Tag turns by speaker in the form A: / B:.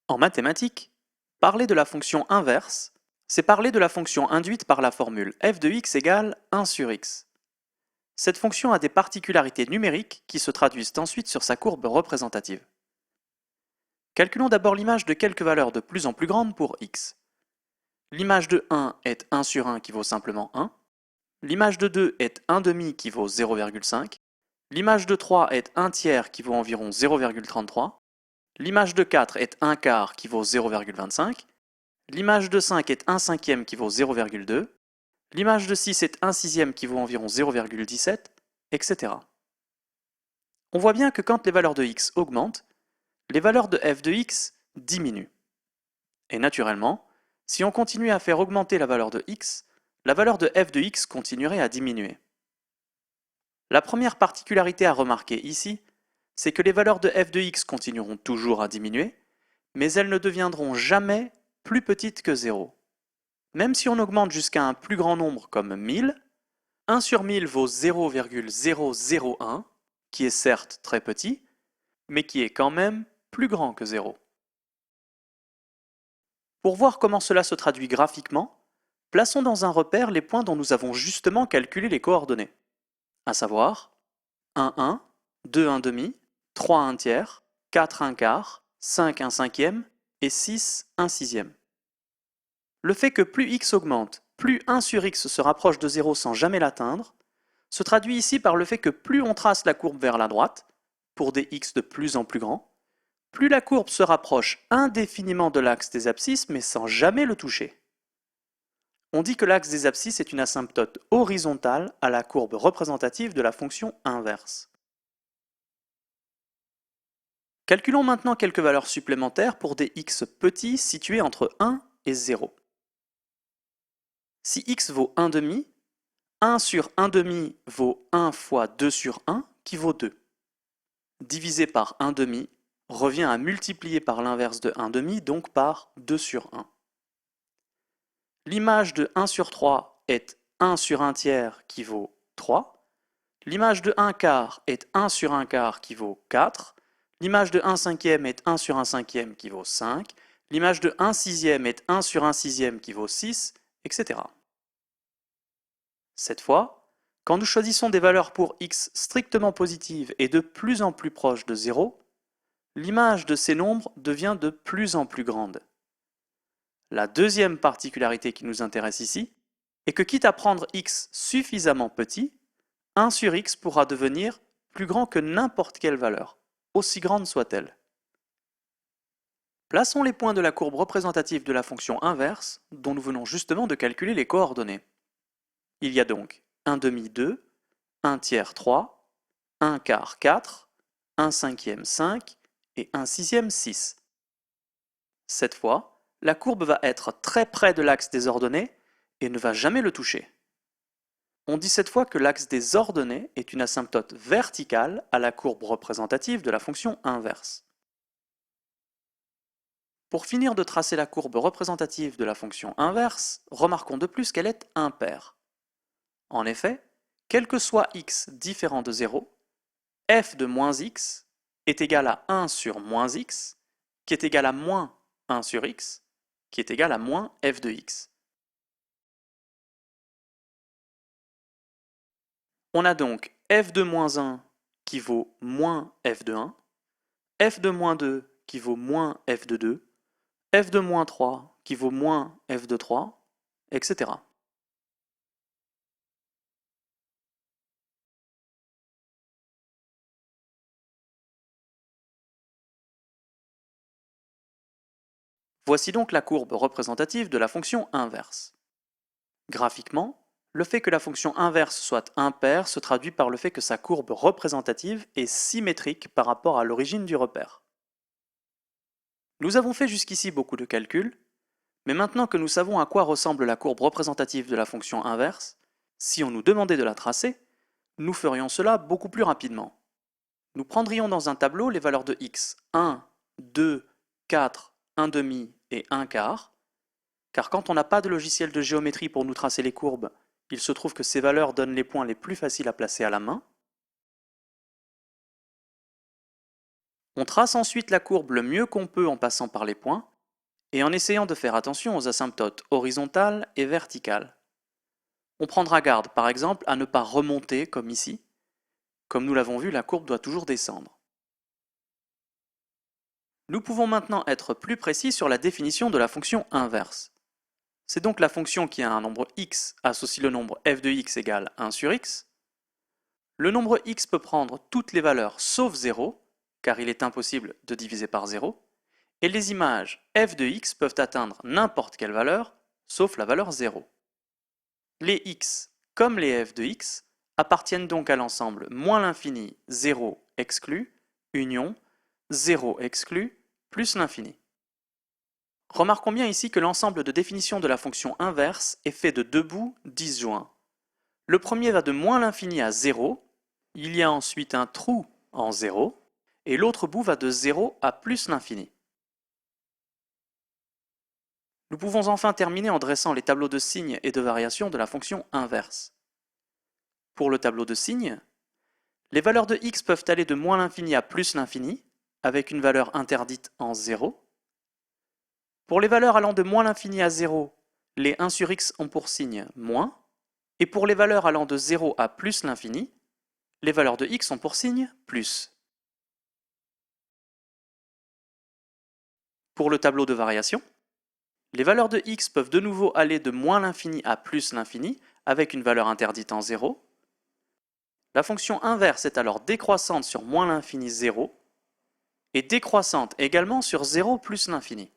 A: En mathématiques, parler de la fonction inverse, c'est parler de la fonction induite par la formule f de x égale 1 sur x. Cette fonction a des particularités numériques qui se traduisent ensuite sur sa courbe représentative. Calculons d'abord l'image de quelques valeurs de plus en plus grandes pour x. L'image de 1 est 1 sur 1 qui vaut simplement 1. L'image de 2 est 1 demi qui vaut 0,5. L'image de 3 est 1 tiers qui vaut environ 0,33. L'image de 4 est 1 quart qui vaut 0,25. L'image de 5 est 1 cinquième qui vaut 0,2. L'image de 6 est 1 sixième qui vaut environ 0,17, etc. On voit bien que quand les valeurs de x augmentent, les valeurs de f de x diminuent. Et naturellement, si on continue à faire augmenter la valeur de x, la valeur de f de x continuerait à diminuer. La première particularité à remarquer ici, c'est que les valeurs de f de x continueront toujours à diminuer, mais elles ne deviendront jamais plus petites que 0. Même si on augmente jusqu'à un plus grand nombre comme 1000, 1 sur 1000 vaut 0,001, qui est certes très petit, mais qui est quand même plus grand que 0. Pour voir comment cela se traduit graphiquement, plaçons dans un repère les points dont nous avons justement calculé les coordonnées, à savoir 1 1, 2 1 demi, 3 1 tiers, 4 1 quart, 5 1 cinquième et 6 1 sixième. Le fait que plus x augmente, plus 1 sur x se rapproche de 0 sans jamais l'atteindre, se traduit ici par le fait que plus on trace la courbe vers la droite, pour des x de plus en plus grands, plus la courbe se rapproche indéfiniment de l'axe des abscisses mais sans jamais le toucher. On dit que l'axe des abscisses est une asymptote horizontale à la courbe représentative de la fonction inverse. Calculons maintenant quelques valeurs supplémentaires pour des x petits situés entre 1 et 0. Si x vaut 1 demi, 1 sur 1 demi vaut 1 fois 2 sur 1 qui vaut 2. Divisé par 1 demi revient à multiplier par l'inverse de 1 demi, donc par 2 sur 1. L'image de 1 sur 3 est 1 sur 1 tiers qui vaut 3. L'image de 1 quart est 1 sur 1 quart qui vaut 4. L'image de 1 cinquième est 1 sur 1 cinquième qui vaut 5. L'image de 1 sixième est 1 sur 1 sixième qui vaut 6, etc. Cette fois, quand nous choisissons des valeurs pour x strictement positives et de plus en plus proches de 0, l'image de ces nombres devient de plus en plus grande. La deuxième particularité qui nous intéresse ici est que quitte à prendre x suffisamment petit, 1 sur x pourra devenir plus grand que n'importe quelle valeur, aussi grande soit-elle. Plaçons les points de la courbe représentative de la fonction inverse dont nous venons justement de calculer les coordonnées. Il y a donc 1 demi 2, 1 tiers 3, 1 quart 4, 1 cinquième 5 et 1 sixième 6. Cette fois, la courbe va être très près de l'axe des ordonnées et ne va jamais le toucher. On dit cette fois que l'axe des ordonnées est une asymptote verticale à la courbe représentative de la fonction inverse. Pour finir de tracer la courbe représentative de la fonction inverse, remarquons de plus qu'elle est impaire. En effet, quel que soit x différent de 0, f de moins x est égal à 1 sur moins x, qui est égal à moins 1 sur x, qui est égal à moins f de x. On a donc f de moins 1 qui vaut moins f de 1, f de moins 2 qui vaut moins f de 2, f de moins 3 qui vaut moins f de 3, etc. Voici donc la courbe représentative de la fonction inverse. Graphiquement, le fait que la fonction inverse soit impaire se traduit par le fait que sa courbe représentative est symétrique par rapport à l'origine du repère. Nous avons fait jusqu'ici beaucoup de calculs, mais maintenant que nous savons à quoi ressemble la courbe représentative de la fonction inverse, si on nous demandait de la tracer, nous ferions cela beaucoup plus rapidement. Nous prendrions dans un tableau les valeurs de x 1, 2, 4, 1 demi et 1 quart, car quand on n'a pas de logiciel de géométrie pour nous tracer les courbes, il se trouve que ces valeurs donnent les points les plus faciles à placer à la main. On trace ensuite la courbe le mieux qu'on peut en passant par les points, et en essayant de faire attention aux asymptotes horizontales et verticales. On prendra garde par exemple à ne pas remonter comme ici. Comme nous l'avons vu, la courbe doit toujours descendre. Nous pouvons maintenant être plus précis sur la définition de la fonction inverse. C'est donc la fonction qui a un nombre x associe le nombre f de x égale 1 sur x. Le nombre x peut prendre toutes les valeurs sauf 0, car il est impossible de diviser par 0, et les images f de x peuvent atteindre n'importe quelle valeur, sauf la valeur 0. Les x, comme les f de x, appartiennent donc à l'ensemble moins l'infini 0 exclu, union 0 exclu, plus l'infini. Remarquons bien ici que l'ensemble de définition de la fonction inverse est fait de deux bouts disjoints. Le premier va de moins l'infini à 0, il y a ensuite un trou en 0, et l'autre bout va de 0 à plus l'infini. Nous pouvons enfin terminer en dressant les tableaux de signes et de variations de la fonction inverse. Pour le tableau de signes, les valeurs de x peuvent aller de moins l'infini à plus l'infini, avec une valeur interdite en 0. Pour les valeurs allant de moins l'infini à 0, les 1 sur x ont pour signe moins, et pour les valeurs allant de 0 à plus l'infini, les valeurs de x ont pour signe plus. Pour le tableau de variation, les valeurs de x peuvent de nouveau aller de moins l'infini à plus l'infini, avec une valeur interdite en 0. La fonction inverse est alors décroissante sur moins l'infini 0, et décroissante également sur 0 plus l'infini.